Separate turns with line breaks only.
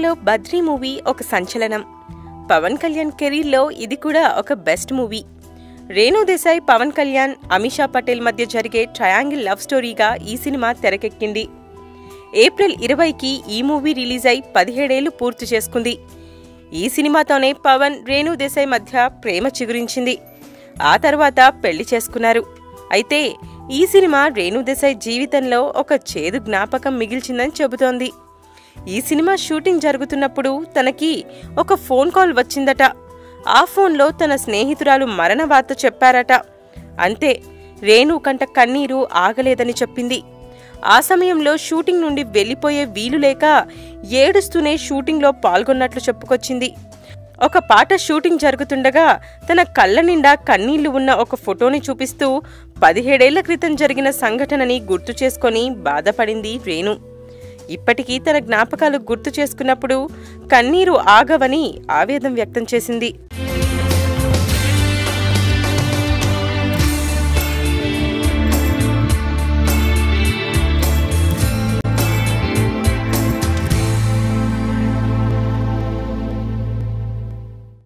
తెలుగులో బద్రీ మూవీ ఒక సంచలనం. పవన్ కళ్యాణ్ కెరీర్లో ఇది కూడా ఒక బెస్ట్ మూవీ. రేణు దేశాయ్, పవన్ కళ్యాణ్, అమిషా పటేల్ మధ్య జరిగే ట్రయాంగిల్ లవ్ స్టోరీగా ఈ సినిమా తెరకెక్కింది. ఏప్రిల్ 20కి ఈ మూవీ రిలీజ్ అయి 17 ఏళ్లు పూర్తి చేసుకుంది. ఈ సినిమాతోనే పవన్, రేణు దేశాయ్ మధ్య ప్రేమ చిగురించింది. ఆ తర్వాత పెళ్లి చేసుకున్నారు. అయితే ఈ సినిమా రేణు దేశాయ్ జీవితంలో ఒక చేదు జ్ఞాపకం మిగిల్చిందని చెబుతోంది. ఈ సినిమా షూటింగ్ జరుగుతున్నప్పుడు తనకి ఒక ఫోన్ కాల్ వచ్చిందట. ఆ ఫోన్లో తన స్నేహితురాలు మరణ వార్త చెప్పారట. అంతే, రేణు కంట కన్నీరు ఆగలేదని చెప్పింది. ఆ సమయంలో షూటింగ్ నుండి వెళ్లిపోయే వీలు లేక ఏడుస్తూనే షూటింగ్లో పాల్గొన్నట్లు చెప్పుకొచ్చింది. ఒక పాట షూటింగ్ జరుగుతుండగా తన కళ్ల నిండా కన్నీళ్లు ఉన్న ఒక ఫోటోని చూపిస్తూ 17 ఏళ్ల క్రితం జరిగిన సంఘటనని గుర్తు చేసుకొని బాధపడింది రేణు. ఇప్పటికీ తన జ్ఞాపకాలు గుర్తు చేసుకున్నప్పుడు కన్నీరు ఆగవని ఆవేదన వ్యక్తం చేసింది.